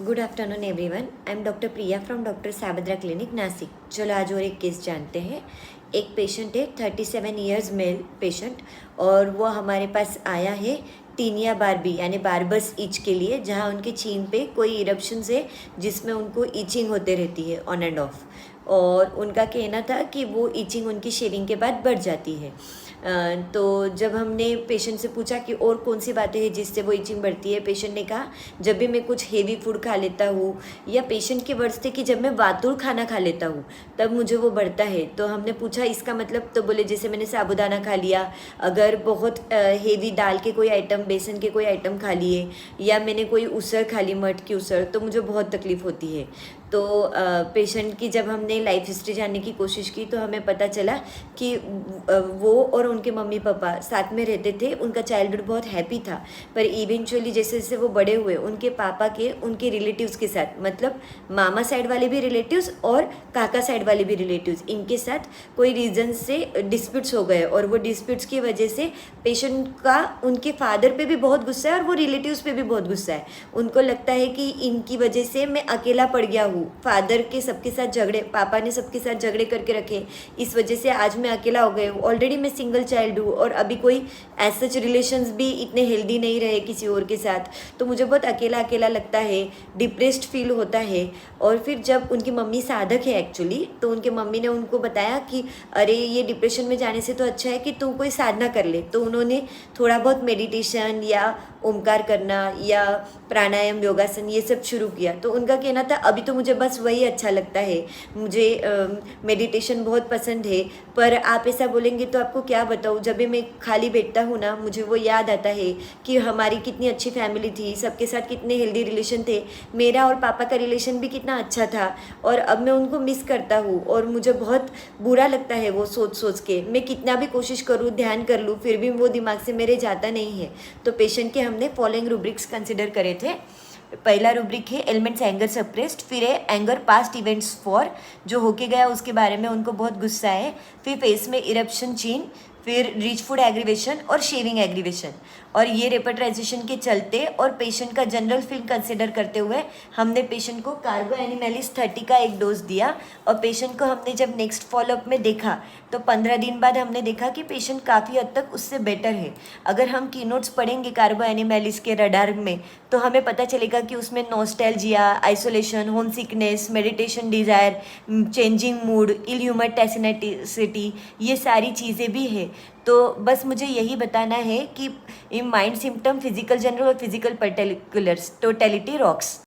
Good afternoon everyone. I am doctor Priya from doctor Sabdra clinic Nashik. चलो आज और एक केस जानते हैं। एक पेशेंट है 37 ईयर्स मेल पेशेंट, और वो हमारे पास आया है टीनिया बार्बी यानी बार्बस इच के लिए, जहाँ उनके छीन पे कोई इरप्शंस है जिसमें उनको ईचिंग होते रहती है ऑन एंड ऑफ, और उनका कहना था कि वो ईचिंग उनकी शेविंग के बाद बढ़ जाती है। तो जब हमने पेशेंट से पूछा कि और कौन सी बातें हैं जिससे वो इचिंग बढ़ती है, पेशेंट ने कहा जब भी मैं कुछ हेवी फूड खा लेता हूँ, या पेशेंट के वर्ड्स थे कि जब मैं वातुड़ खाना खा लेता हूँ तब मुझे वो बढ़ता है। तो हमने पूछा इसका मतलब, तो बोले जैसे मैंने साबूदाना खा लिया, अगर बहुत हेवी दाल के कोई आइटम, बेसन के कोई आइटम खा लिए, या मैंने कोई उसर खा ली, मठ की उसर, तो मुझे बहुत तकलीफ़ होती है। तो पेशेंट की जब हमने लाइफ हिस्ट्री जानने की कोशिश की तो हमें पता चला कि वो और उनके मम्मी पापा साथ में रहते थे, उनका चाइल्डहुड बहुत हैप्पी था, पर इवेंचुअली जैसे जैसे वो बड़े हुए उनके पापा के उनके रिलेटिव्स के साथ, मतलब मामा साइड वाले भी रिलेटिव्स और काका साइड वाले भी रिलेटिव्स, इनके साथ कोई रीज़न से डिस्प्यूट्स हो गए, और वो डिस्प्यूट्स की वजह से पेशेंट का उनके फादर पे भी बहुत गुस्सा है और वो रिलेटिव्स पे भी बहुत गुस्सा है। उनको लगता है कि इनकी वजह से मैं अकेला पड़ गया हूँ, फादर के सबके साथ झगड़े, पापा ने सबके साथ झगड़े करके रखे, इस वजह से आज मैं अकेला हो गया हूँ। ऑलरेडी मैं सिंगल चाइल्ड हूँ और अभी कोई एज सच रिलेशंस भी इतने हेल्दी नहीं रहे किसी और के साथ, तो मुझे बहुत अकेला अकेला लगता है, डिप्रेस्ड फील होता है। और फिर जब उनकी मम्मी साधक है एक्चुअली, तो उनके मम्मी ने उनको बताया कि अरे ये डिप्रेशन में जाने से तो अच्छा है कि तू कोई साधना कर ले। तो उन्होंने थोड़ा बहुत मेडिटेशन या ओमकार करना या प्राणायाम, योगासन, ये सब शुरू किया। तो उनका कहना था अभी तो मुझे बस वही अच्छा लगता है, मुझे मेडिटेशन बहुत पसंद है, पर आप ऐसा बोलेंगे तो आपको क्या बताऊँ, जब भी मैं खाली बैठता हूँ ना, मुझे वो याद आता है कि हमारी कितनी अच्छी फैमिली थी, सबके साथ कितने हेल्दी रिलेशन थे, मेरा और पापा का रिलेशन भी कितना अच्छा था, और अब मैं उनको मिस करता हूँ और मुझे बहुत बुरा लगता है वो सोच सोच के। मैं कितना भी कोशिश करूँ, ध्यान कर लूँ, फिर भी वो दिमाग से मेरे जाता नहीं है। तो पेशेंट के हमने फॉलोइंग रूब्रिक्स कंसिडर करे थे। पहला रूब्रिक है एलिमेंट्स एंगर सप्रेस्ड, फिर है एंगर पास्ट इवेंट्स फॉर, जो होके गया उसके बारे में उनको बहुत गुस्सा है, फिर फेस में इरप्शन चीन, फिर रिच फूड एग्रीवेशन और शेविंग एग्रीवेशन। और ये रेपर्टाइजेशन के चलते और पेशेंट का जनरल फील कंसिडर करते हुए हमने पेशेंट को कार्बो एनिमेलिस 30 का एक डोज दिया, और पेशेंट को हमने जब नेक्स्ट फॉलोअप में देखा तो 15 दिन बाद हमने देखा कि पेशेंट काफ़ी हद तक उससे बेटर है। अगर हम कीनोट्स पढ़ेंगे कार्बो एनिमेलिस के रडार में तो हमें पता चलेगा कि उसमें nostalgia, isolation, homesickness, meditation desire, changing mood, ill humour टेसिनेसिटी, ये सारी चीज़ें भी है। तो बस मुझे यही बताना है कि in mind symptom, physical general और फिजिकल पर्टिकुलर्स, टोटलिटी रॉक्स।